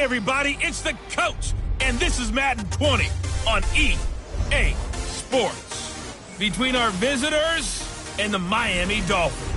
everybody, it's the coach, and this is Madden 20 on EA Sports. Between our visitors and the Miami Dolphins.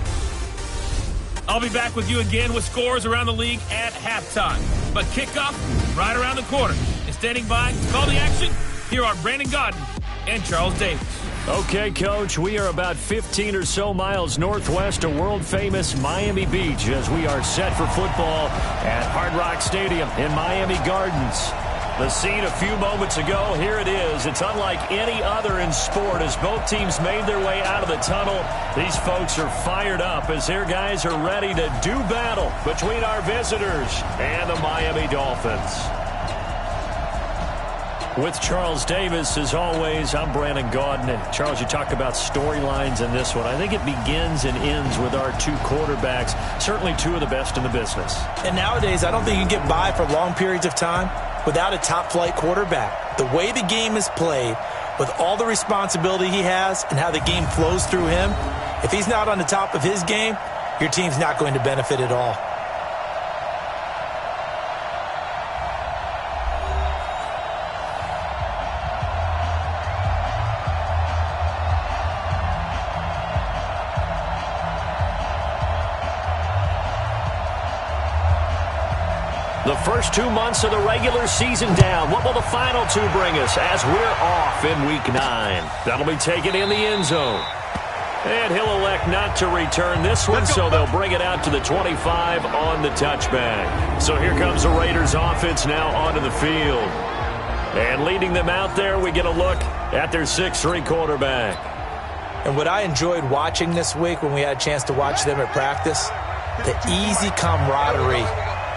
I'll be back with you again with scores around the league at halftime. But kickoff right around the corner. And standing by to call the action, here are Brandon Gaudin and Charles Davis. Okay, Coach, we are about 15 or so miles northwest of world-famous Miami Beach as we are set for football at Hard Rock Stadium in Miami Gardens. The scene a few moments ago, here it is. It's unlike any other in sport as both teams made their way out of the tunnel. These folks are fired up as their guys are ready to do battle between our visitors and the Miami Dolphins. With Charles Davis, as always, I'm Brandon Gaudin. And Charles, you talk about storylines in this one. I think it begins and ends with our two quarterbacks, certainly two of the best in the business. And nowadays, I don't think you can get by for long periods of time without a top-flight quarterback. The way the game is played, with all the responsibility he has and how the game flows through him, if he's not on the top of his game, your team's not going to benefit at all. The first 2 months of the regular season down. What will the final two bring us as we're off in Week 9? That'll be taken in the end zone. And he'll elect not to return this one, so they'll bring it out to the 25 on the touchback. So here comes the Raiders offense now onto the field. And leading them out there, we get a look at their 6'3 quarterback. And what I enjoyed watching this week when we had a chance to watch them at practice, the easy camaraderie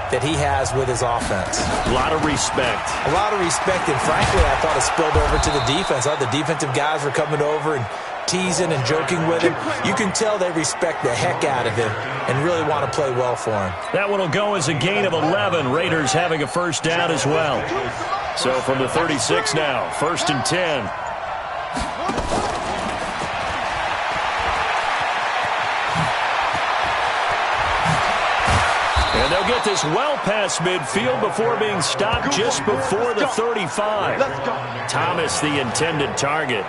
that he has with his offense. A lot of respect. A lot of respect, and frankly, I thought it spilled over to the defense. I thought the defensive guys were coming over and teasing and joking with him. You can tell they respect the heck out of him and really want to play well for him. That one will go as a gain of 11. Raiders having a first down as well. So from the 36 now, 1st and 10. And they'll get this well past midfield before being stopped just before the 35. Thomas, the intended target.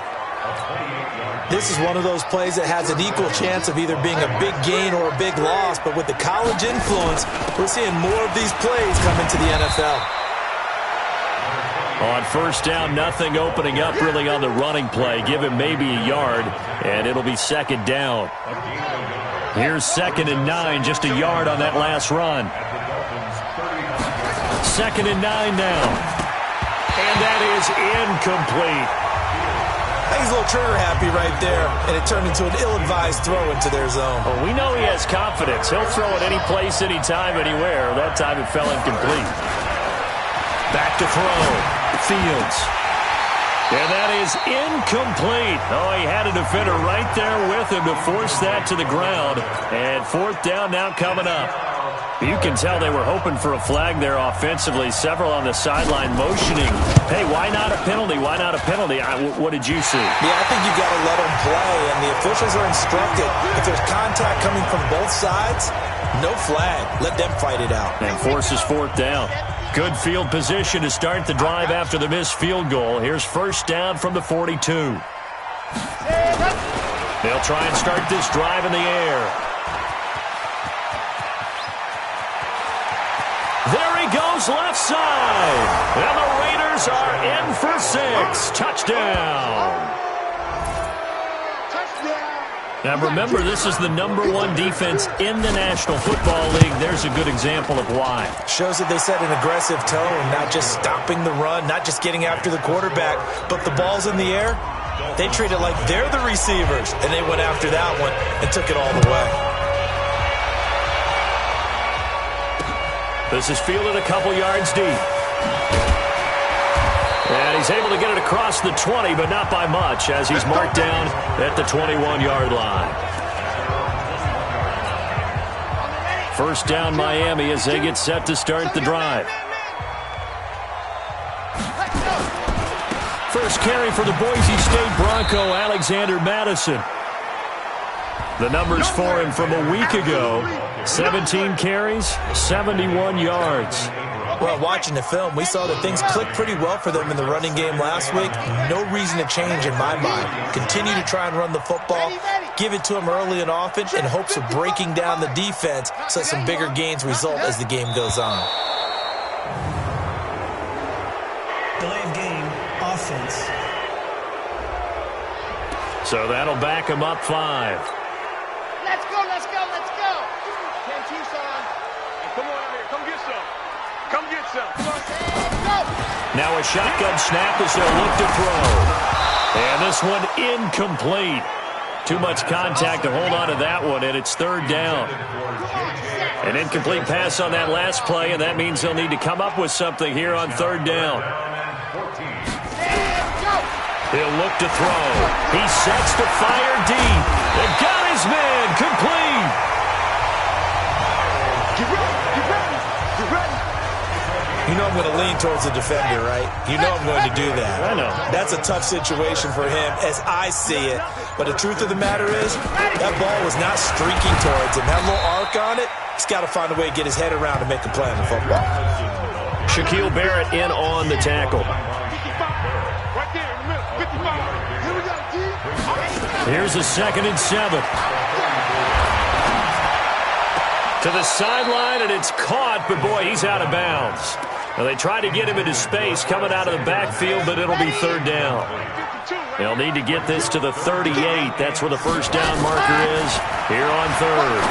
This is one of those plays that has an equal chance of either being a big gain or a big loss, but with the college influence, we're seeing more of these plays come into the NFL. On first down, nothing opening up really on the running play. Give him maybe a yard, and it'll be second down. Here's 2nd and 9, just a yard on that last run. 2nd and 9 now. And that is incomplete. He's a little trigger happy right there, and it turned into an ill-advised throw into their zone. Well, we know he has confidence. He'll throw it any place, anytime, anywhere. That time it fell incomplete. Back to throw. Fields. And that is incomplete. Oh, he had a defender right there with him to force that to the ground. And 4th down now coming up. You can tell they were hoping for a flag there offensively. Several on the sideline motioning. Hey, why not a penalty? Why not a penalty? What did you see? Yeah, I think you got to let them play, and the officials are instructed. If there's contact coming from both sides, no flag. Let them fight it out. And forces 4th down. Good field position to start the drive after the missed field goal. Here's first down from the 42. They'll try and start this drive in the air. There he goes left side. And the Raiders are in for 6. Touchdown. Now remember, this is the #1 defense in the National Football League. There's a good example of why. Shows that they set an aggressive tone, not just stopping the run, not just getting after the quarterback, but the ball's in the air. They treat it like they're the receivers, and they went after that one and took it all the way. This is fielded a couple yards deep. And he's able to get it across the 20, but not by much, as he's marked down at the 21-yard line. First down, Miami, as they get set to start the drive. First carry for the Boise State Bronco, Alexander Madison. The numbers for him from a week ago: 17 carries, 71 yards. Well, watching the film, we saw that things clicked pretty well for them in the running game last week. No reason to change in my mind. Continue to try and run the football, give it to them early and often in hopes of breaking down the defense so some bigger gains result as the game goes on. Delay of game, offense. So that'll back him up 5. Let's go, let's go, let's go. 10-2, son. Come on out here. Come get some. Come get some. Come on, go. Now a shotgun snap as they'll look to throw. And this one incomplete. Too much contact to hold on to that one, and it's 3rd down. An incomplete pass on that last play, and that means they'll need to come up with something here on 3rd down. He'll look to throw. He sets to fire deep. And got his man complete. Get ready, get ready, get ready. You know I'm going to lean towards the defender, right? You know I'm going to do that. I know. That's a tough situation for him as I see it. But the truth of the matter is, that ball was not streaking towards him. That little arc on it, he's got to find a way to get his head around to make a play on the football. Shaquille Barrett in on the tackle. Right there in the middle. 55. Here we go, G. Here's a 2nd and 7. To the sideline, and it's caught, but boy, he's out of bounds. Now, they try to get him into space coming out of the backfield, but it'll be 3rd down. They'll need to get this to the 38. That's where the 1st down marker is here on 3rd.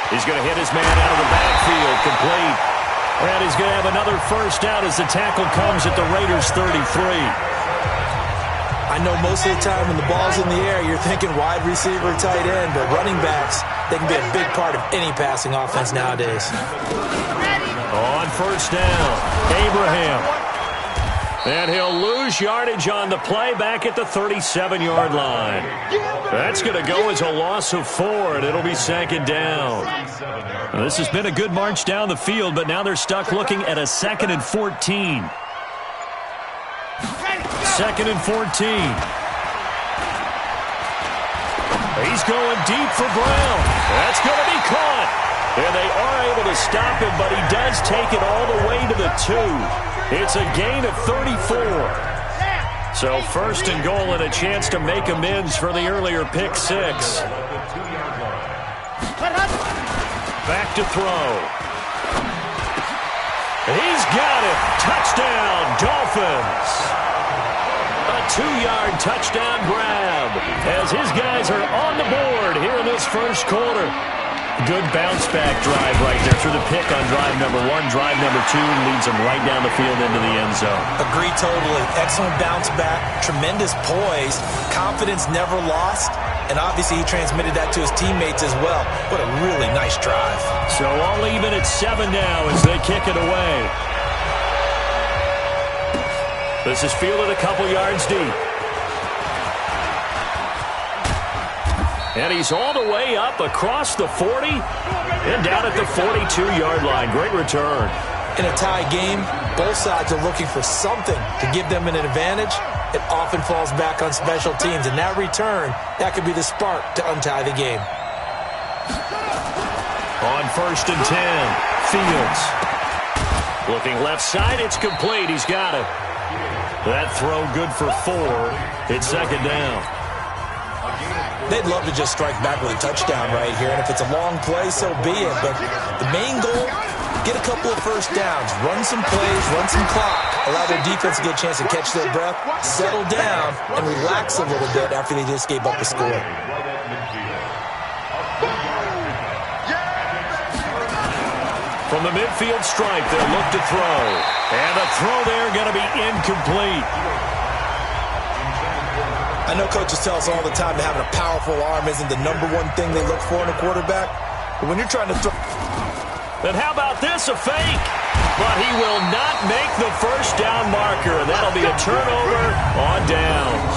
He's going to hit his man out of the backfield, complete. And he's going to have another 1st down as the tackle comes at the Raiders' 33. I know most of the time when the ball's in the air, you're thinking wide receiver, tight end, but running backs, they can be a big part of any passing offense nowadays. On 1st down, Abraham. And he'll lose yardage on the play back at the 37-yard line. That's going to go as a loss of 4, and it'll be 2nd down. Now, this has been a good march down the field, but now they're stuck looking at a 2nd and 14. 2nd and 14. He's going deep for Brown. That's going to be caught. And they are able to stop him, but he does take it all the way to the 2. It's a gain of 34. So 1st and goal and a chance to make amends for the earlier pick 6. Back to throw. He's got it. Touchdown, Dolphins. A 2-yard touchdown grab as his guys are on the board here in this 1st quarter. Good bounce-back drive right there through the pick on drive number 1. Drive number 2 leads them right down the field into the end zone. Agree totally. Excellent bounce back, tremendous poise, confidence never lost, and obviously he transmitted that to his teammates as well. What a really nice drive. So all even at 7 now as they kick it away. This is fielded a couple yards deep. And he's all the way up across the 40 and down at the 42-yard line. Great return. In a tie game, both sides are looking for something to give them an advantage. It often falls back on special teams. And that return, that could be the spark to untie the game. On 1st and 10, Fields. Looking left side, it's complete. He's got it. That throw good for 4. It's 2nd down. They'd love to just strike back with a touchdown right here, and if it's a long play, so be it. But the main goal, get a couple of 1st downs, run some plays, run some clock, allow their defense to get a chance to catch their breath, settle down, and relax a little bit after they just gave up a score. From the midfield stripe, they'll look to throw. And a throw there going to be incomplete. I know coaches tell us all the time that having a powerful arm isn't the #1 thing they look for in a quarterback. But when you're trying to throw... Then how about this, a fake? But he will not make the 1st down marker. That'll be a turnover on downs.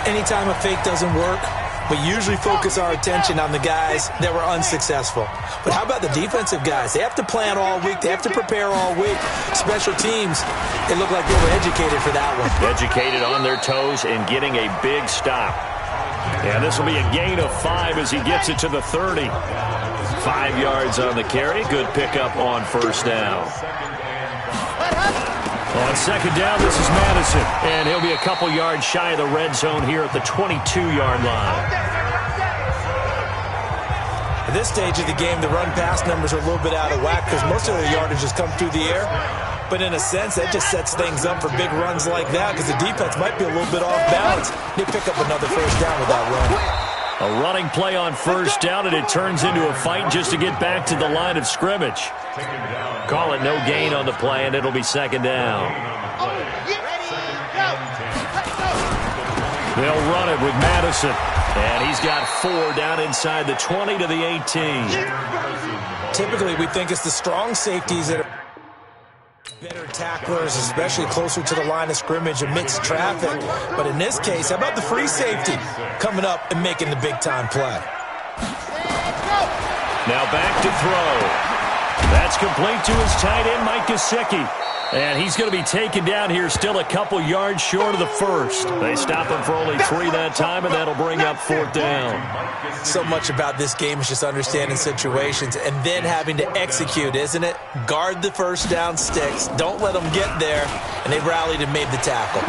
Anytime a fake doesn't work, we usually focus our attention on the guys that were unsuccessful. But how about the defensive guys? They have to plan all week. They have to prepare all week. Special teams, they look like they were educated for that one. Educated on their toes and getting a big stop. And this will be a gain of 5 as he gets it to the 30. 5 yards on the carry. Good pickup on first down. On second down, this is Madison. And he'll be a couple yards shy of the red zone here at the 22-yard line. At this stage of the game, the run-pass numbers are a little bit out of whack because most of their yardage has come through the air. But in a sense, that just sets things up for big runs like that because the defense might be a little bit off balance. They pick up another first down with that run. A running play on first down, and it turns into a fight just to get back to the line of scrimmage. Call it no gain on the play, and it'll be second down. They'll run it with Madison. And he's got 4 down inside the 20 to the 18. Typically, we think it's the strong safeties that are better tacklers, especially closer to the line of scrimmage amidst traffic. But in this case, how about the free safety coming up and making the big-time play? Now back to throw. That's complete to his tight end, Mike Gesicki. And he's going to be taken down here, still a couple yards short of the first. They stop him for only 3 that time, and that'll bring up 4th down. So much about this game is just understanding situations and then having to execute, isn't it? Guard the first down sticks. Don't let them get there. And they rallied and made the tackle.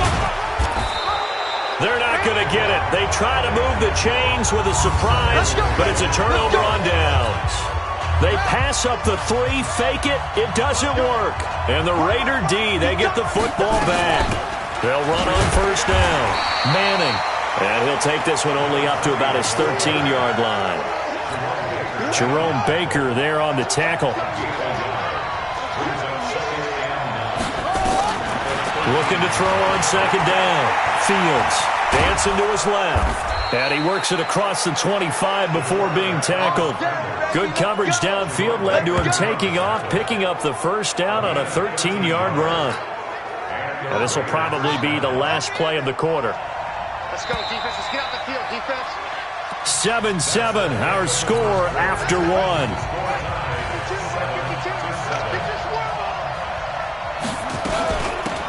They're not going to get it. They try to move the chains with a surprise, but it's a turnover on downs. They pass up the 3, fake it, it doesn't work. And the Raider D, they get the football back. They'll run on first down. Manning, and he'll take this one only up to about his 13-yard line. Jerome Baker there on the tackle. Looking to throw on second down. Fields dancing to his left. And he works it across the 25 before being tackled. Good coverage downfield led to him taking off, picking up the first down on a 13-yard run. And this will probably be the last play of the quarter. Let's go, defense. Let's get out the field, defense. 7-7, our score after 1.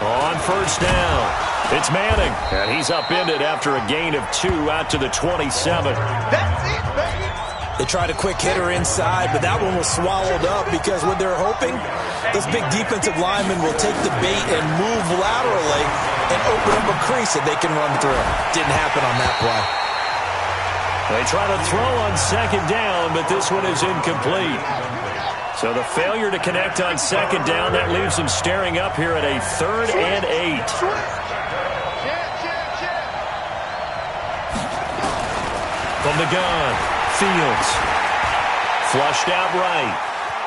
On first down. It's Manning, and he's upended after a gain of 2 out to the 27. That's it, baby. They tried a quick hitter inside, but that one was swallowed up because what they're hoping, those big defensive linemen will take the bait and move laterally and open up a crease that they can run through. Didn't happen on that play. They try to throw on second down, but this one is incomplete. So the failure to connect on second down, that leaves them staring up here at a 3rd and 8. From the gun, Fields. Flushed out right.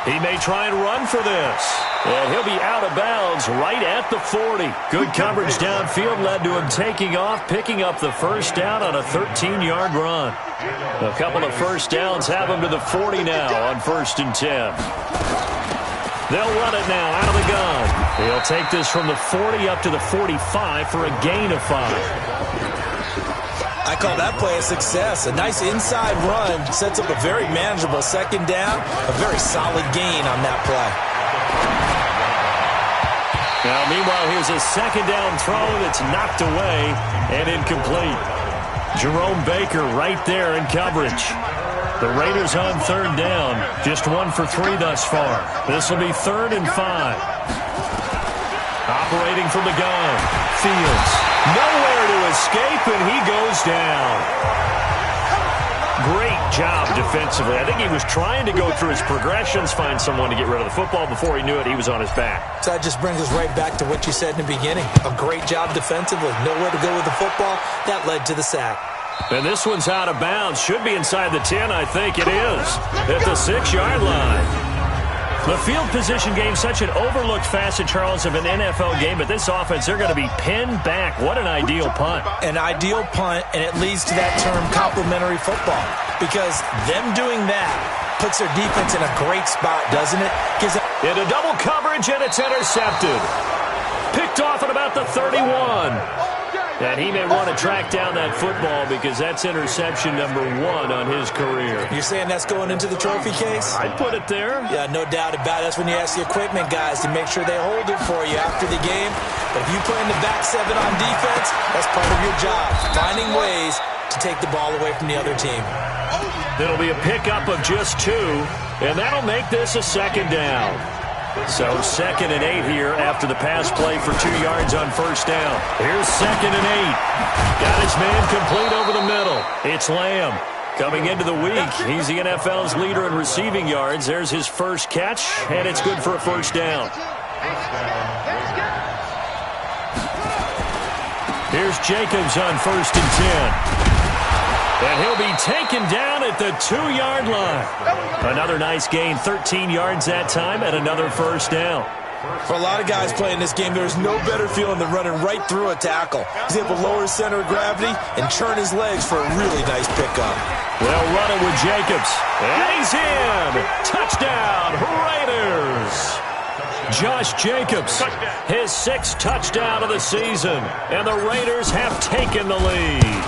He may try and run for this. And he'll be out of bounds right at the 40. Good coverage downfield led to him taking off, picking up the first down on a 13-yard run. A couple of first downs have him to the 40 now on 1st and 10. They'll run it now out of the gun. He'll take this from the 40 up to the 45 for a gain of 5. I call that play a success. A nice inside run sets up a very manageable second down. A very solid gain on that play. Now, meanwhile, here's a second down throw that's knocked away and incomplete. Jerome Baker right there in coverage. The Raiders on 3rd down. Just 1 for 3 thus far. This will be 3rd and 5. Operating from the gun. Fields. Nowhere to escape, and he goes down. Great job defensively. I think he was trying to go through his progressions, find someone to get rid of the football. Before he knew it, he was on his back. So that just brings us right back to what you said in the beginning. A great job defensively. Nowhere to go with the football. That led to the sack. And this one's out of bounds. Should be inside the 10, I think it is. At the 6-yard line. The field position game, such an overlooked facet, Charles, of an NFL game, but this offense, they're going to be pinned back. What an ideal punt. An ideal punt, and it leads to that term complementary football, because them doing that puts their defense in a great spot, doesn't it? Into double coverage, and it's intercepted. Picked off at about the 31. And he may want to track down that football because that's interception number 1 on his career. You're saying that's going into the trophy case? I'd put it there. Yeah, no doubt about it. That's when you ask the equipment guys to make sure they hold it for you after the game. But if you play in the back 7 on defense, that's part of your job, finding ways to take the ball away from the other team. It'll be a pickup of just 2, and that'll make this a second down. So 2nd and 8 here after the pass play for 2 yards on first down. Here's 2nd and 8. Got his man complete over the middle. It's Lamb. Coming into the week, he's the NFL's leader in receiving yards. There's his first catch, and it's good for a first down. Here's Jacobs on 1st and 10. And he'll be taken down at the 2-yard line. Another nice gain, 13 yards that time, and another first down. For a lot of guys playing this game, there's no better feeling than running right through a tackle. He's able to lower his center of gravity and churn his legs for a really nice pickup. They'll run it with Jacobs. And he's in. Touchdown, Raiders. Josh Jacobs, his 6th touchdown of the season. And the Raiders have taken the lead.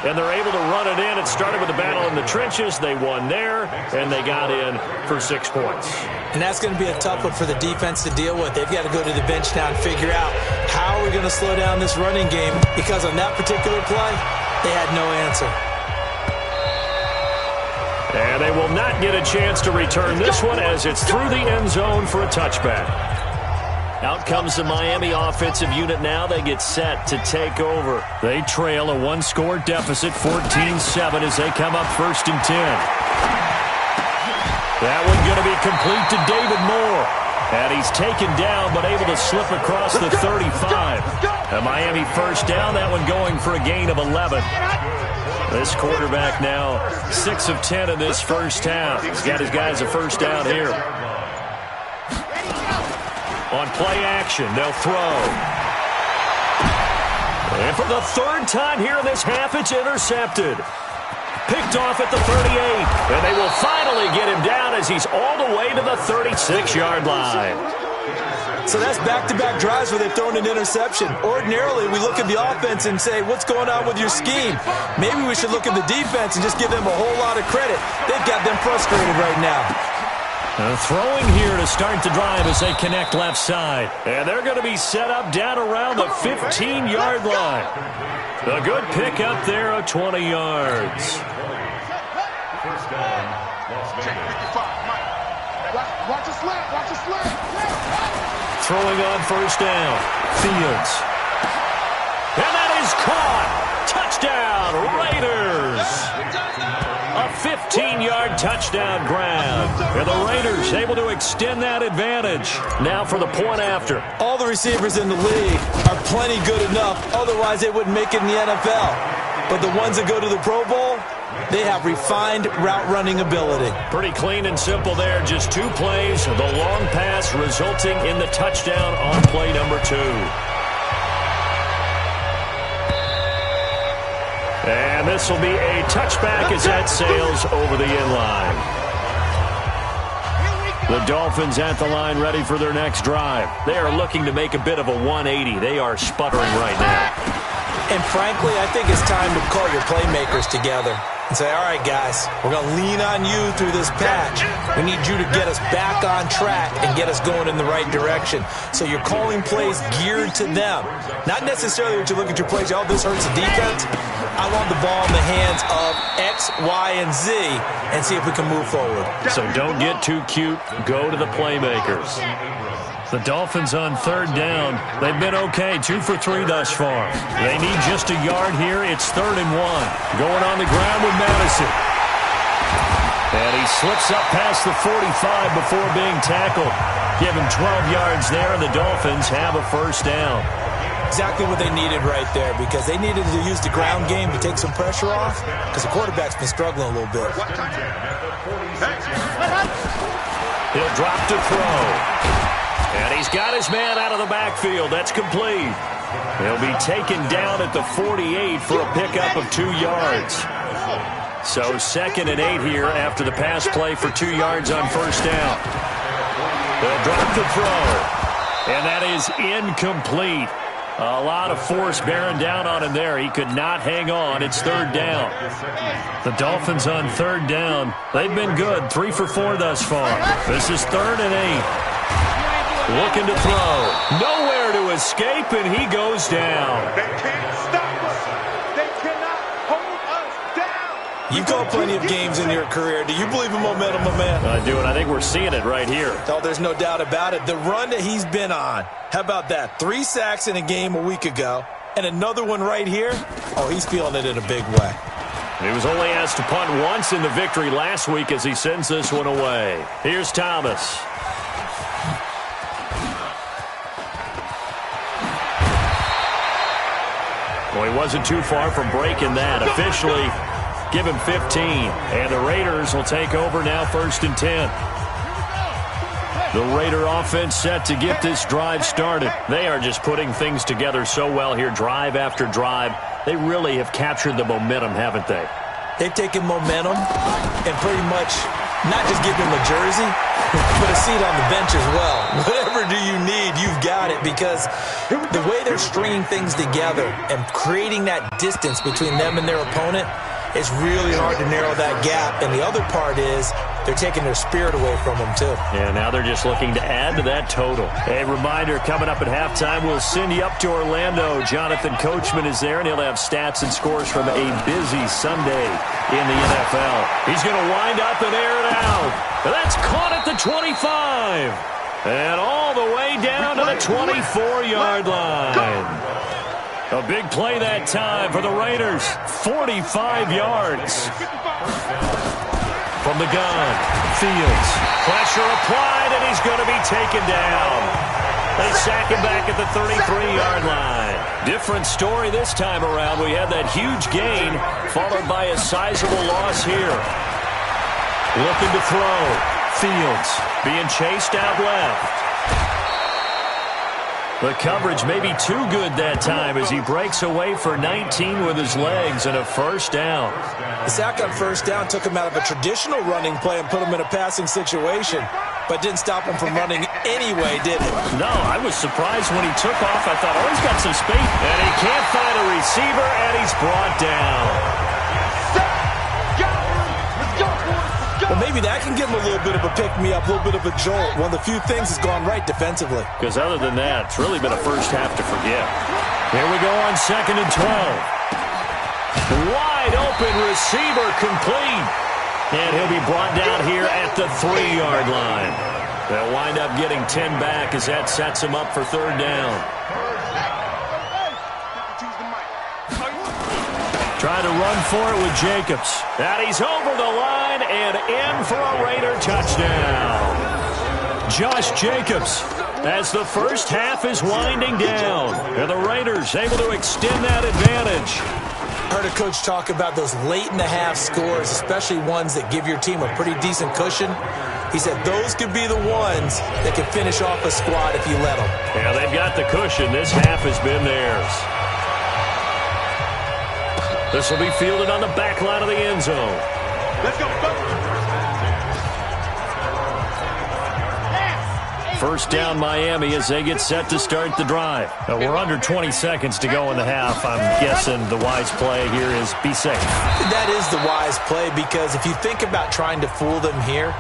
And they're able to run it in. It started with a battle in the trenches. They won there, and they got in for 6 points. And that's going to be a tough one for the defense to deal with. They've got to go to the bench now and figure out how we're going to slow down this running game, because on that particular play, they had no answer. And they will not get a chance to return this one as it's through the end zone for a touchback. Out comes the Miami offensive unit now. They get set to take over. They trail a 1-score deficit, 14-7, as they come up 1st and 10. That one going to be complete to David Moore. And he's taken down but able to slip across the 35. A Miami first down, that one going for a gain of 11. This quarterback now 6 of 10 in this first half. He's got his guys a first down here. On play action, they'll throw. And for the 3rd time here in this half, it's intercepted. Picked off at the 38. And they will finally get him down as he's all the way to the 36-yard line. So that's back-to-back drives where they've thrown an interception. Ordinarily, we look at the offense and say, what's going on with your scheme? Maybe we should look at the defense and just give them a whole lot of credit. They've got them frustrated right now. Throwing here to start the drive as they connect left side. And they're going to be set up down around the 15-yard line. A good pickup there of 20 yards. Throwing on first down. Fields. And that is caught. Touchdown, Raiders. A 15-yard touchdown grab. And the Raiders able to extend that advantage. Now for the point after. All the receivers in the league are plenty good enough. Otherwise, they wouldn't make it in the NFL. But the ones that go to the Pro Bowl, they have refined route running ability. Pretty clean and simple there. Just 2 plays. The long pass resulting in the touchdown on play number 2. And this will be a touchback as that sails over the inline. The Dolphins at the line ready for their next drive. They are looking to make a bit of a 180. They are sputtering right now. And frankly, I think it's time to call your playmakers together and say, all right, guys, we're going to lean on you through this patch. We need you to get us back on track and get us going in the right direction. So you're calling plays geared to them. Not necessarily that you look at your plays, oh, this hurts the defense. I want the ball in the hands of X, Y, and Z and see if we can move forward. So don't get too cute. Go to the playmakers. The Dolphins on 3rd down. They've been okay, 2 for 3 thus far. They need just a yard here. It's 3rd and 1. Going on the ground with Madison. And he slips up past the 45 before being tackled. Give him 12 yards there, and the Dolphins have a first down. Exactly what they needed right there, because they needed to use the ground game to take some pressure off, because the quarterback's been struggling a little bit. He'll drop to throw. And he's got his man out of the backfield. That's complete. He'll be taken down at the 48 for a pickup of 2 yards. So 2nd and 8 here after the pass play for 2 yards on first down. They'll drop the throw. And that is incomplete. A lot of force bearing down on him there. He could not hang on. It's 3rd down. The Dolphins on 3rd down. They've been good. 3 for 4 thus far. This is 3rd and 8. Looking to throw. Nowhere to escape, and he goes down. They can't stop us. They cannot hold us down. You've called plenty of games in your career. Do you believe in momentum, my man? I do, and I think we're seeing it right here. Oh, there's no doubt about it. The run that he's been on. How about that? 3 sacks in a game a week ago, and another one right here. Oh, he's feeling it in a big way. He was only asked to punt once in the victory last week as he sends this one away. Here's Thomas. Well, he wasn't too far from breaking that. Officially, give him 15. And the Raiders will take over now, 1st and 10. The Raider offense set to get this drive started. They are just putting things together so well here, drive after drive. They really have captured the momentum, haven't they? They've taken momentum and pretty much not just give him a jersey, but a seat on the bench as well. Whatever do you need, you've got it, because the way they're stringing things together and creating that distance between them and their opponent, it's really hard to narrow that gap. And the other part is they're taking their spirit away from them, too. Yeah, now they're just looking to add to that total. A reminder, coming up at halftime, we'll send you up to Orlando. Jonathan Coachman is there, and he'll have stats and scores from a busy Sunday in the NFL. He's going to wind up and air it out. And that's caught at the 25. And all the way down to the 24-yard line. A big play that time for the Raiders. 45 yards. From the gun, Fields. Pressure applied, and he's going to be taken down. They sack him back at the 33-yard line. Different story this time around. We had that huge gain, followed by a sizable loss here. Looking to throw. Fields being chased out left. The coverage may be too good that time as he breaks away for 19 with his legs and a 1st down. The sack on 1st down took him out of a traditional running play and put him in a passing situation, but didn't stop him from running anyway, did it? No, I was surprised when he took off. I thought, oh, he's got some space. And he can't find a receiver, and he's brought down. Well, maybe that can give him a little bit of a pick-me-up, a little bit of a jolt. One of the few things has gone right defensively. Because other than that, it's really been a first half to forget. Here we go on 2nd and 12. Wide open receiver complete. And he'll be brought down here at the 3-yard line. They'll wind up getting 10 back as that sets him up for 3rd down. Trying to run for it with Jacobs. And he's over the line and in for a Raider touchdown. Josh Jacobs as the first half is winding down. And the Raiders able to extend that advantage. I heard a coach talk about those late-in-the-half scores, especially ones that give your team a pretty decent cushion. He said those could be the ones that can finish off a squad if you let them. Yeah, they've got the cushion. This half has been theirs. This will be fielded on the back line of the end zone. Let's go. 1st down Miami as they get set to start the drive. Now, we're under 20 seconds to go in the half. I'm guessing the wise play here is be safe. That is the wise play, because if you think about trying to fool them here,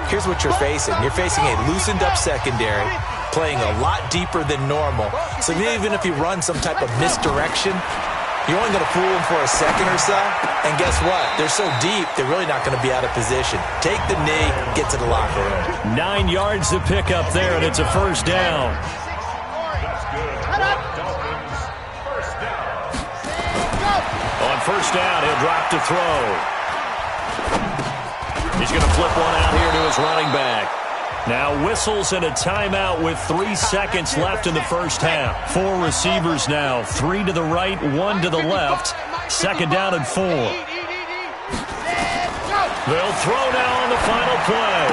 here's what you're facing. You're facing a loosened up secondary, playing a lot deeper than normal. So even if you run some type of misdirection, you're only going to fool them for a second or so, and guess what? They're so deep, they're really not going to be out of position. Take the knee, get to the locker room. 9 yards to pick up there, and it's a 1st down. On 1st down, he'll drop to throw. He's going to flip one out here to his running back. Now whistles and a timeout with 3 seconds left in the first half. 4 receivers now, 3 to the right, 1 to the left. 2nd down and 4. They'll throw now on the final play.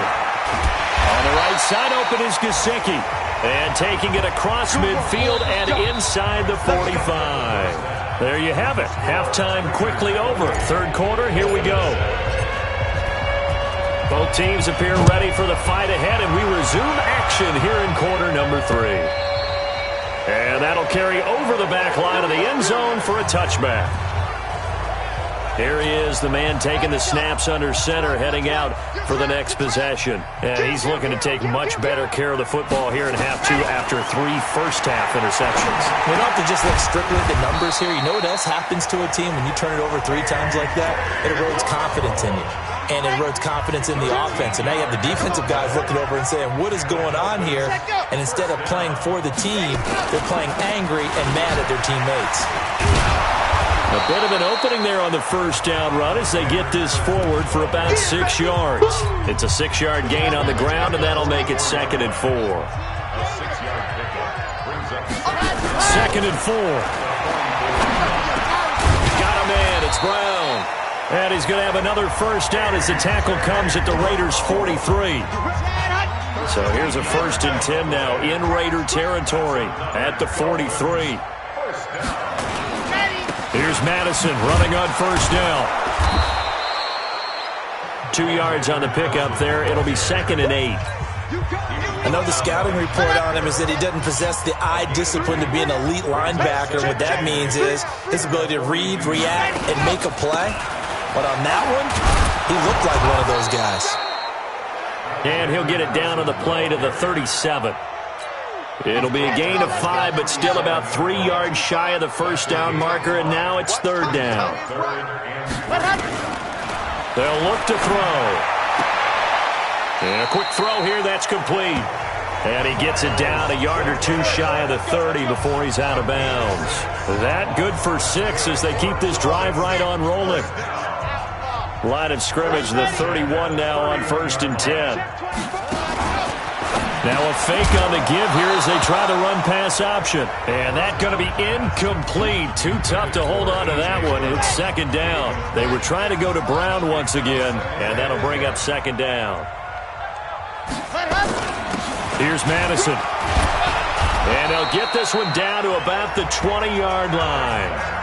On the right side open is Gesicki. And taking it across midfield and inside the 45. There you have it. Halftime quickly over. 3rd quarter, here we go. Both teams appear ready for the fight ahead, and we resume action here in quarter number 3. And that'll carry over the back line of the end zone for a touchback. Here he is, the man taking the snaps under center, heading out for the next possession. And he's looking to take much better care of the football here in half two after 3 first-half interceptions. We don't have to just look strictly at the numbers here. You know what else happens to a team when you turn it over 3 times like that? It erodes confidence in you. And it erodes confidence in the offense. And now you have the defensive guys looking over and saying, what is going on here? And instead of playing for the team, they're playing angry and mad at their teammates. A bit of an opening there on the first down run as they get this forward for about 6 yards. It's a 6-yard gain on the ground, and that'll make it 2nd and 4. 2nd and 4. Got a man. It's Brown. And he's going to have another first down as the tackle comes at the Raiders' 43. So here's a 1st and 10 now in Raider territory at the 43. Here's Madison running on first down. 2 yards on the pickup there. It'll be 2nd and 8. I know the scouting report on him is that he doesn't possess the eye discipline to be an elite linebacker. What that means is his ability to read, react, and make a play. But on that one, he looked like one of those guys. And he'll get it down on the play to the 37. It'll be a gain of 5, but still about 3 yards shy of the first down marker, and now it's 3rd down. They'll look to throw. And a quick throw here, that's complete. And he gets it down a yard or 2 shy of the 30 before he's out of bounds. That good for 6 as they keep this drive right on rolling. Line of scrimmage, the 31 now on 1st and 10. Now a fake on the give here as they try the run-pass option. And that's going to be incomplete. Too tough to hold on to that one. It's 2nd down. They were trying to go to Brown once again, and that'll bring up 2nd down. Here's Madison. And they'll get this one down to about the 20-yard line.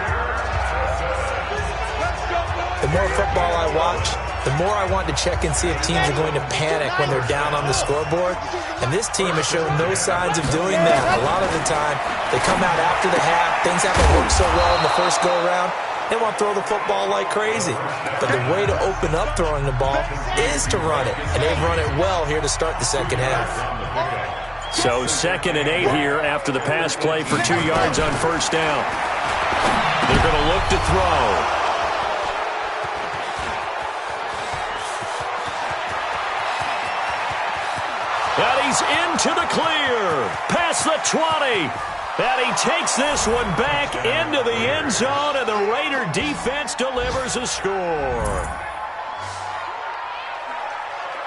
The more football I watch, the more I want to check and see if teams are going to panic when they're down on the scoreboard. And this team has shown no signs of doing that. A lot of the time, they come out after the half. Things haven't worked so well in the first go-around. They want to throw the football like crazy. But the way to open up throwing the ball is to run it. And they've run it well here to start the second half. So 2nd and 8 here after the pass play for 2 yards on first down. They're going to look to throw. And he's into the clear. Past the 20. And he takes this one back into the end zone, and the Raider defense delivers a score.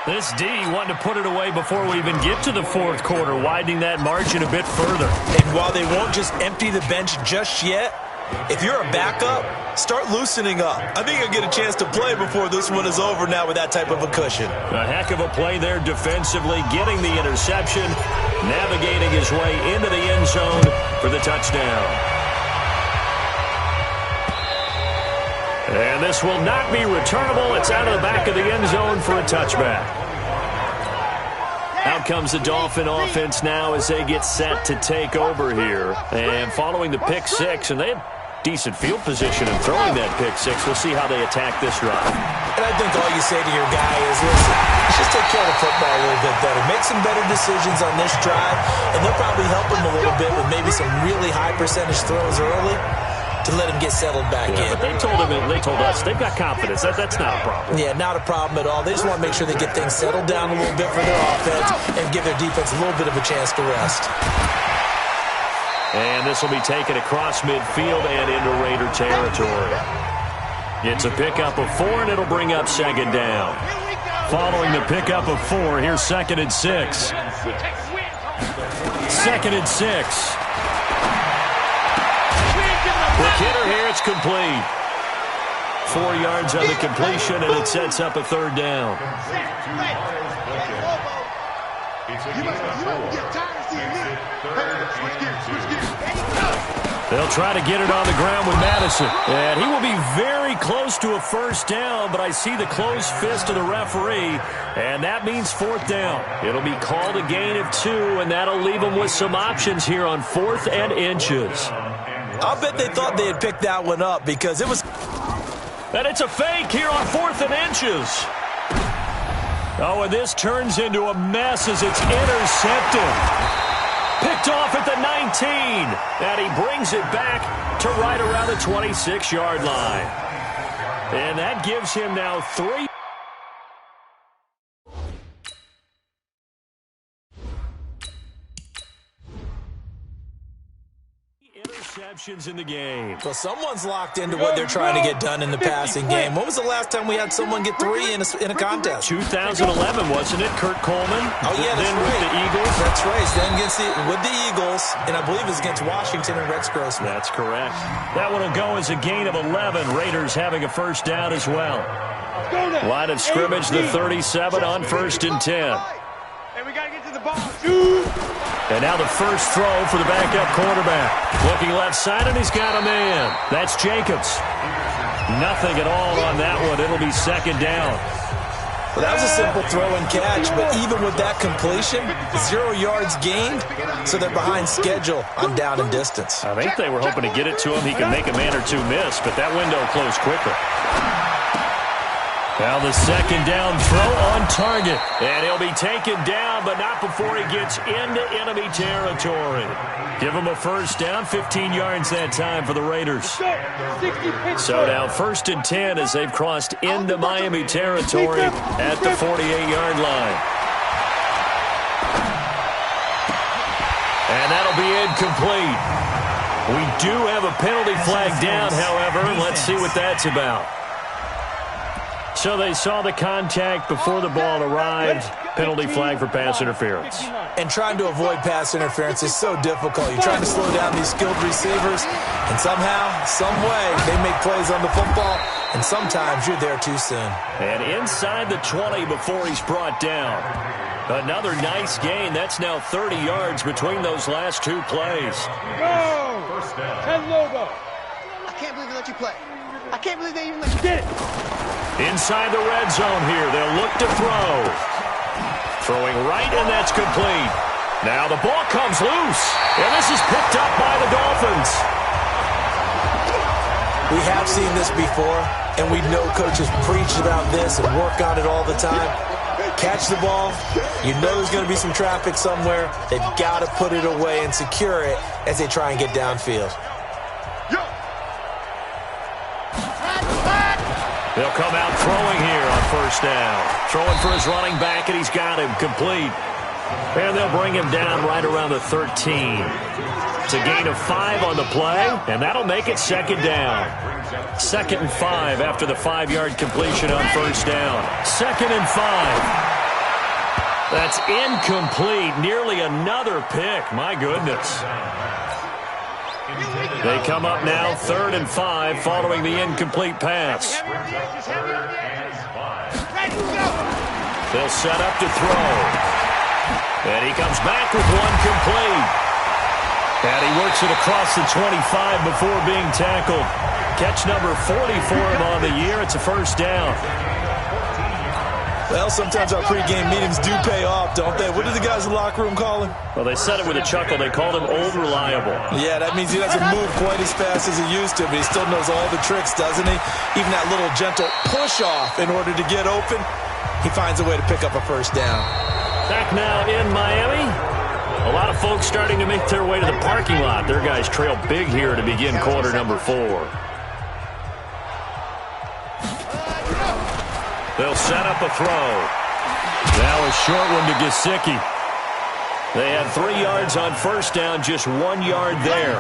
This D wanted to put it away before we even get to the 4th quarter, widening that margin a bit further. And while they won't just empty the bench just yet, if you're a backup, start loosening up. I think you'll get a chance to play before this one is over now with that type of a cushion. A heck of a play there defensively, getting the interception, navigating his way into the end zone for the touchdown. And this will not be returnable. It's out of the back of the end zone for a touchback. Out comes the Dolphin offense now as they get set to take over here. And following the pick 6, and they have decent field position in throwing that pick 6. We'll see how they attack this drive. And I think all you say to your guy is, listen, let's just take care of the football a little bit better. Make some better decisions on this drive, and they'll probably help him a little bit with maybe some really high percentage throws early to let him get settled back in. But they told us they've got confidence. That's not a problem. Yeah, not a problem at all. They just want to make sure they get things settled down a little bit for their offense and give their defense a little bit of a chance to rest. And this will be taken across midfield and into Raider territory. It's a pickup of 4, and it'll bring up 2nd down. Following the pickup of 4, here's 2nd and 6. 2nd and 6. Quick hitter here, it's complete. 4 yards on the completion, and it sets up a 3rd down. They'll try to get it on the ground with Madison. And he will be very close to a first down, but I see the closed fist of the referee, and that means 4th down. It'll be called a gain of 2, and that'll leave them with some options here on 4th and inches. I'll bet they thought they had picked that one up because it was... And it's a fake here on 4th and inches. Oh, and this turns into a mess as it's intercepted. Picked off at the 19. And he brings it back to right around the 26-yard line. And that gives him now 3. Interceptions in the game. Well, someone's locked into what they're trying to get done in the passing game. When was the last time we had someone get 3 in a contest? 2011, wasn't it? Kurt Coleman. Oh, yeah, that's then right. With the Eagles. That's right. Then with the Eagles, and I believe it's against Washington and Rex Grossman. That's correct. That one will go as a gain of 11. Raiders having a first down as well. Line of scrimmage, the 37 on 1st and 10. And we got to get to the ball. And now the first throw for the backup quarterback. Looking left side, and he's got a man. That's Jacobs. Nothing at all on that one. It'll be 2nd down. Well, that was a simple throw and catch, but even with that completion, 0 yards gained, so they're behind schedule on down and distance. I think they were hoping to get it to him. He could make a man or two miss, but that window closed quicker. Now the 2nd down throw on target. And he'll be taken down, but not before he gets into enemy territory. Give him a first down, 15 yards that time for the Raiders. So now 1st and 10 as they've crossed into Miami territory at the 48-yard line. And that'll be incomplete. We do have a penalty flag down, however. Let's see what that's about. So they saw the contact before the ball arrived. Penalty flag for pass interference. And trying to avoid pass interference is so difficult. You're trying to slow down these skilled receivers, and somehow, some way, they make plays on the football, and sometimes you're there too soon. And inside the 20 before he's brought down. Another nice gain. That's now 30 yards between those last 2 plays. Go! 10 logo. I can't believe they let you play. I can't believe they even let you get it. Inside the red zone here. They'll look to throw. Throwing right, and that's complete. Now the ball comes loose. And this is picked up by the Dolphins. We have seen this before, and we know coaches preach about this and work on it all the time. Catch the ball. You know there's going to be some traffic somewhere. They've got to put it away and secure it as they try and get downfield. They'll come out throwing here on first down. Throwing for his running back, and he's got him complete. And they'll bring him down right around the 13. It's a gain of 5 on the play, and that'll make it 2nd down. 2nd and 5 after the 5-yard completion on first down. 2nd and 5. That's incomplete. Nearly another pick. My goodness. They come up now 3rd and 5 following the incomplete pass. They'll set up to throw. And he comes back with one complete. And he works it across the 25 before being tackled. Catch number 40 for him on the year. It's a first down. Well, sometimes our pregame meetings do pay off, don't they? What do the guys in the locker room call him? Well, they said it with a chuckle. They called him Old Reliable. Yeah, that means he doesn't move quite as fast as he used to, but he still knows all the tricks, doesn't he? Even that little gentle push-off in order to get open, he finds a way to pick up a first down. Back now in Miami. A lot of folks starting to make their way to the parking lot. Their guys trail big here to begin quarter number 4. They'll set up a throw. Now a short one to Gesicki. They had 3 yards on first down, just 1 yard there.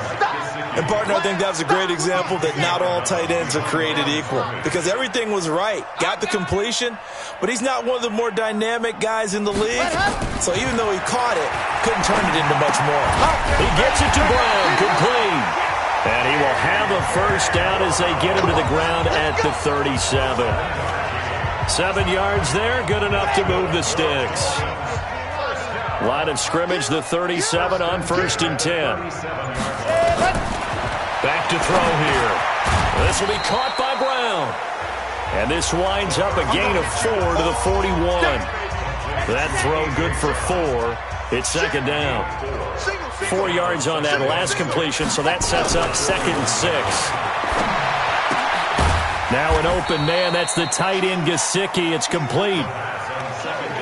And, partner, I think that was a great example that not all tight ends are created equal. Because everything was right. Got the completion, but he's not one of the more dynamic guys in the league. So even though he caught it, couldn't turn it into much more. He gets it to Brown, complete. And he will have a first down as they get him to the ground at the 37. 7 yards there, good enough to move the sticks. Line of scrimmage, the 37 on 1st and 10. Back to throw here. This will be caught by Brown. And this winds up a gain of 4 to the 41. That throw good for 4. It's 2nd down. 4 yards on that last completion, so that sets up 2nd and 6. Now an open man. That's the tight end, Gesicki. It's complete.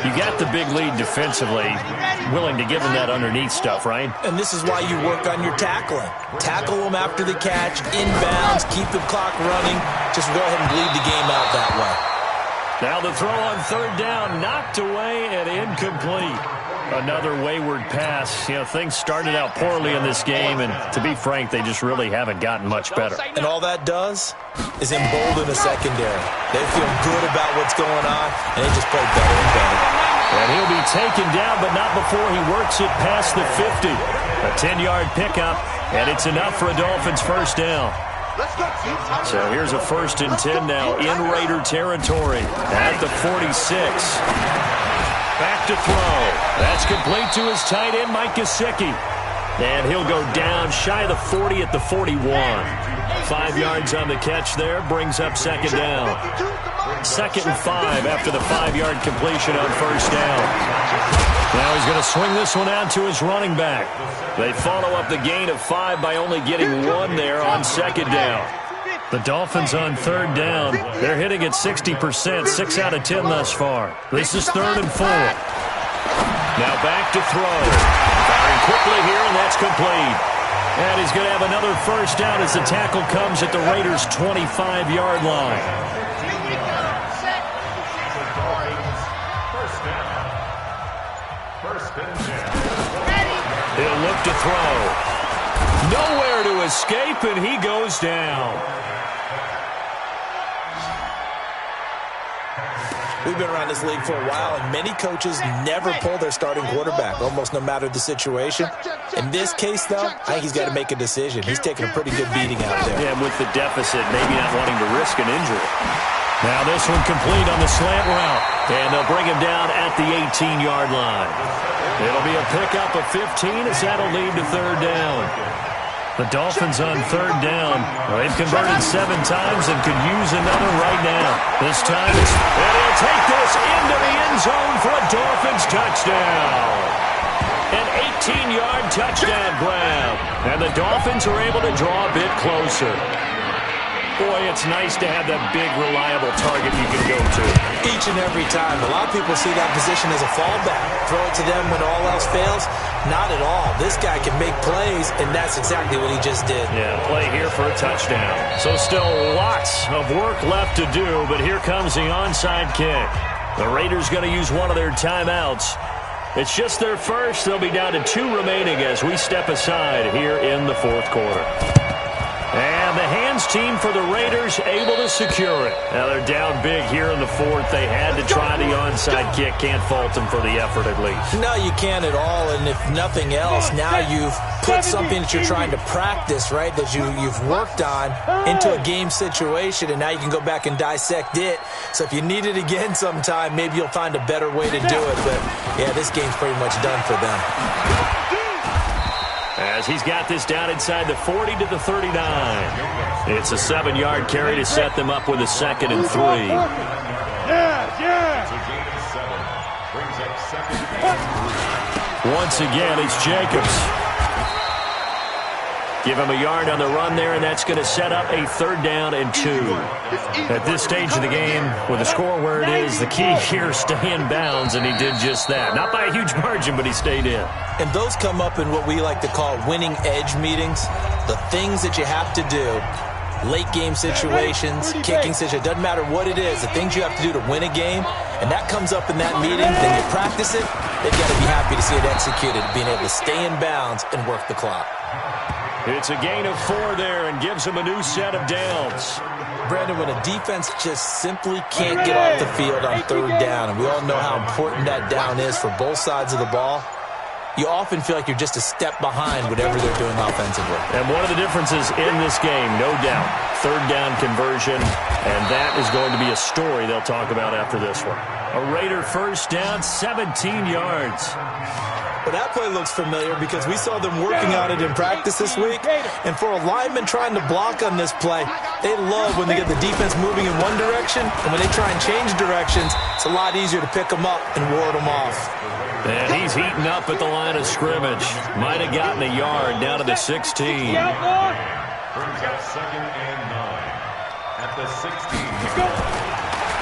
You got the big lead defensively. Willing to give him that underneath stuff, right? And this is why you work on your tackling. Tackle them after the catch, inbounds, keep the clock running. Just go ahead and bleed the game out that way. Now the throw on third down, knocked away and incomplete. Another wayward pass. You know, things started out poorly in this game, and to be frank, they just really haven't gotten much better. And all that does is embolden the secondary. They feel good about what's going on, and they just play better and better. And he'll be taken down, but not before he works it past the 50. A 10-yard pickup, and it's enough for a Dolphins first down. So here's a 1st and 10 now in Raider territory at the 46. Back to throw. That's complete to his tight end, Mike Gesicki. And he'll go down shy of the 40 at the 41. 5 yards on the catch there, brings up second down. 2nd and 5 after the 5-yard completion on first down. Now he's going to swing this one out to his running back. They follow up the gain of 5 by only getting 1 there on second down. The Dolphins on third down. They're hitting at 60%, 6 out of 10 thus far. This is 3rd and 4. Now back to throw. Firing quickly here, and that's complete. And he's going to have another first down as the tackle comes at the Raiders' 25-yard line. He'll look to throw. Nowhere to escape, and he goes down. We've been around this league for a while, and many coaches never pull their starting quarterback, almost no matter the situation. In this case, though, I think he's got to make a decision. He's taking a pretty good beating out there. Yeah, with the deficit, maybe not wanting to risk an injury. Now this one complete on the slant route, and they'll bring him down at the 18-yard line. It'll be a pickup of 15 as that'll lead to third down. The Dolphins on third down. They've converted 7 times and could use another right now. This time, and he'll take this into the end zone for a Dolphins touchdown. An 18-yard touchdown grab. And the Dolphins are able to draw a bit closer. Boy, it's nice to have that big, reliable target you can go to. Each and every time. A lot of people see that position as a fallback. Throw it to them when all else fails. Not at all. This guy can make plays, and that's exactly what he just did. Yeah, play here for a touchdown. So still lots of work left to do, but here comes the onside kick. The Raiders going to use one of their timeouts. It's just their first. They'll be down to 2 remaining as we step aside here in the 4th quarter. And the hands team for the Raiders able to secure it. Now they're down big here in the 4th. They had to try the onside kick. Can't fault them for the effort at least. No, you can't at all. And if nothing else, now you've put something that you're trying to practice, right, that you've worked on into a game situation, and now you can go back and dissect it. So if you need it again sometime, maybe you'll find a better way to do it. But, yeah, this game's pretty much done for them. As he's got this down inside the 40 to the 39. It's a 7-yard carry to set them up with a 2nd and 3. Once again, it's Jacobs. Give him a yard on the run there, and that's going to set up a 3rd down and 2. At this stage of the game, with the score where it is, the key here, stay in bounds, and he did just that. Not by a huge margin, but he stayed in. And those come up in what we like to call winning edge meetings. The things that you have to do, late game situations, kicking situations, doesn't matter what it is, the things you have to do to win a game, and that comes up in that meeting, then you practice it, they've got to be happy to see it executed, being able to stay in bounds and work the clock. It's a gain of 4 there and gives them a new set of downs. Brandon, when a defense just simply can't get off the field on 3rd down, and we all know how important that down is for both sides of the ball, you often feel like you're just a step behind whatever they're doing offensively. And one of the differences in this game, no doubt, 3rd down conversion, and that is going to be a story they'll talk about after this one. A Raider first down, 17 yards. Well, that play looks familiar because we saw them working on it in practice this week. And for a lineman trying to block on this play, they love when they get the defense moving in one direction. And when they try and change directions, it's a lot easier to pick them up and ward them off. And he's heating up at the line of scrimmage. Might have gotten a yard down to the 16. at the 16.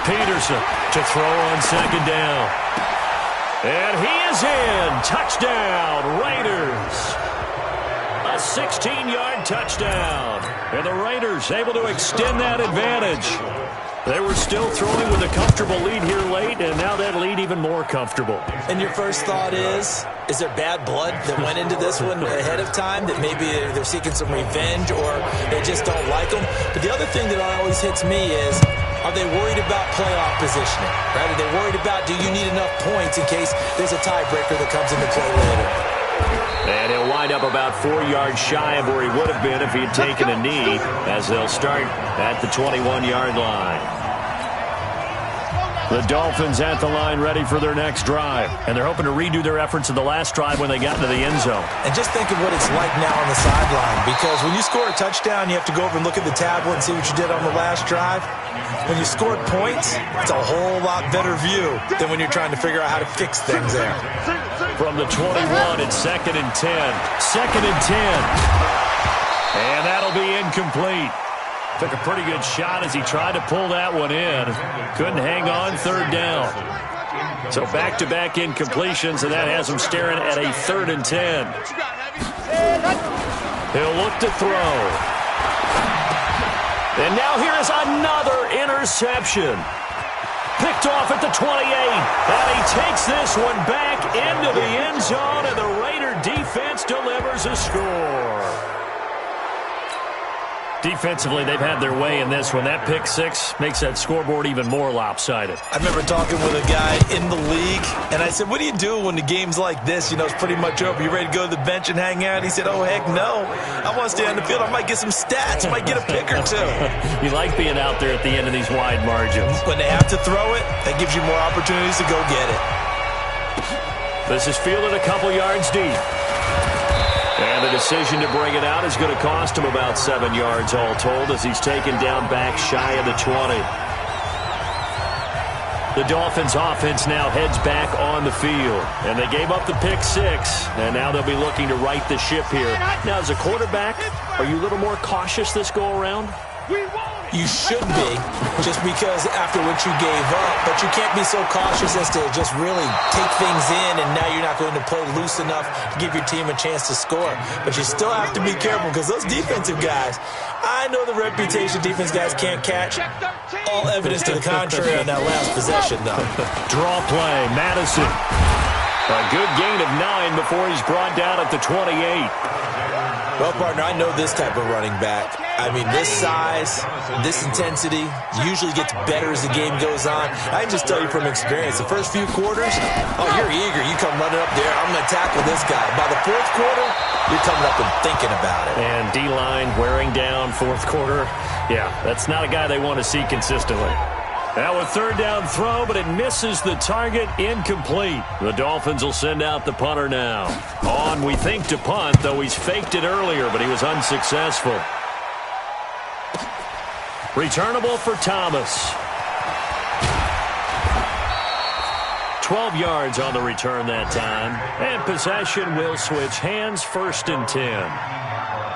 Peterson to throw on second down. And he is in. Touchdown, Raiders. A 16-yard touchdown. And the Raiders able to extend that advantage. They were still throwing with a comfortable lead here late, and now that lead even more comfortable. And your first thought is there bad blood that went into this one ahead of time, that maybe they're seeking some revenge or they just don't like them? But the other thing that always hits me is, are they worried about playoff positioning? Right? Are they worried about, do you need enough points in case there's a tiebreaker that comes into play later? And he'll wind up about 4 yards shy of where he would have been if he had taken a knee, as they'll start at the 21-yard line. The Dolphins at the line ready for their next drive. And they're hoping to redo their efforts in the last drive when they got into the end zone. And just think of what it's like now on the sideline. Because when you score a touchdown, you have to go over and look at the tablet and see what you did on the last drive. When you scored points, it's a whole lot better view than when you're trying to figure out how to fix things there. From the 21, it's 2nd and 10. 2nd and 10. And that'll be incomplete. Took a pretty good shot as he tried to pull that one in. Couldn't hang on, 3rd down. So back-to-back incompletions, and that has him staring at a 3rd and 10. He'll look to throw. And now here is another interception. Picked off at the 28. And he takes this one back into the end zone, and the Raider defense delivers a score. Defensively, they've had their way in this one. That pick six makes that scoreboard even more lopsided. I remember talking with a guy in the league, and I said, what do you do when the game's like this? You know, it's pretty much over. You ready to go to the bench and hang out? He said, oh, heck no. I want to stay on the field. I might get some stats. I might get a pick or two. You like being out there at the end of these wide margins. When they have to throw it, that gives you more opportunities to go get it. This is fielded a couple yards deep. And the decision to bring it out is going to cost him about 7 yards all told, as he's taken down back shy of the 20. The Dolphins offense now heads back on the field. And they gave up the pick six, and now they'll be looking to right the ship here. Now, as a quarterback, are you a little more cautious this go-around? You should be, just because after what you gave up, but you can't be so cautious as to just really take things in, and now you're not going to play loose enough to give your team a chance to score. But you still have to be careful, because those defensive guys, I know the reputation defense guys can't catch. All evidence to the contrary on that last possession, though. Draw play, Madison. A good gain of 9 before he's brought down at the 28. Well, partner, I know this type of running back. I mean, this size, this intensity usually gets better as the game goes on. I can just tell you from experience, the first few quarters, oh, you're eager. You come running up there, I'm going to tackle this guy. By the fourth quarter, you're coming up and thinking about it. And D-line wearing down fourth quarter. Yeah, that's not a guy they want to see consistently. Now a 3rd down throw, but it misses the target, incomplete. The Dolphins will send out the punter now. On, we think, to punt, though he's faked it earlier, but he was unsuccessful. Returnable for Thomas. 12 yards on the return that time. And possession will switch hands, 1st and 10.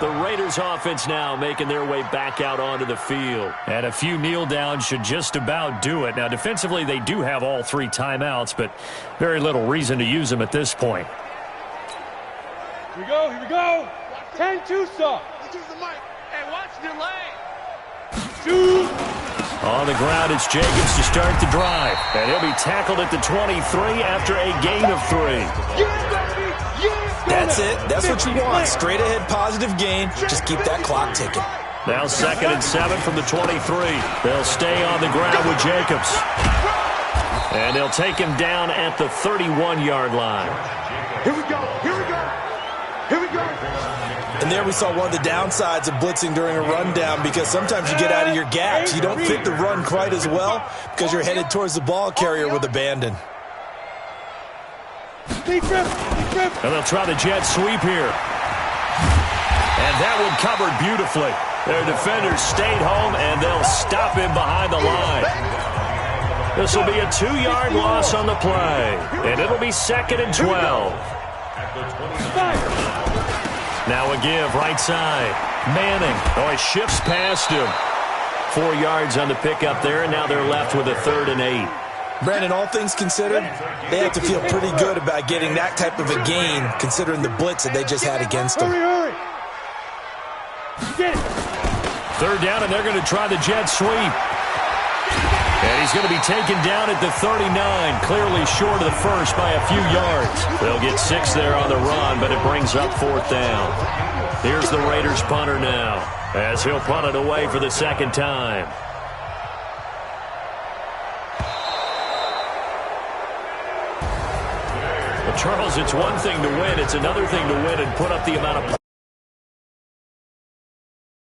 The Raiders offense now making their way back out onto the field. And a few kneel downs should just about do it. Now, defensively, they do have all 3 timeouts, but very little reason to use them at this point. Here we go, here we go. 10-2 stop. Let's use the mic. Hey, watch the lane. Shoot. On the ground, it's Jacobs to start the drive. And he'll be tackled at the 23 after a gain of 3. Yeah, baby. Yeah. That's it. That's what you want. Straight ahead, positive gain. Just keep that clock ticking. Now 2nd and 7 from the 23. They'll stay on the ground with Jacobs. And they'll take him down at the 31-yard line. Here we go. Here we go. Here we go. And there we saw one of the downsides of blitzing during a rundown, because sometimes you get out of your gaps. You don't fit the run quite as well because you're headed towards the ball carrier with abandon. And they'll try the jet sweep here. And that one covered beautifully. Their defenders stayed home, and they'll stop him behind the line. This will be a 2-yard loss on the play. And it'll be 2nd and 12. Now a give, right side. Manning. Oh, he shifts past him. 4 yards on the pickup there, and now they're left with a 3rd and 8. Brandon, all things considered, they have to feel pretty good about getting that type of a gain, considering the blitz that they just had against them. Hurry. Get it. 3rd down, and they're going to try the jet sweep. And he's going to be taken down at the 39, clearly short of the first by a few yards. They'll get 6 there on the run, but it brings up 4th down. Here's the Raiders punter now, as he'll punt it away for the 2nd time. Well, Charles, it's one thing to win. It's another thing to win and put up the amount of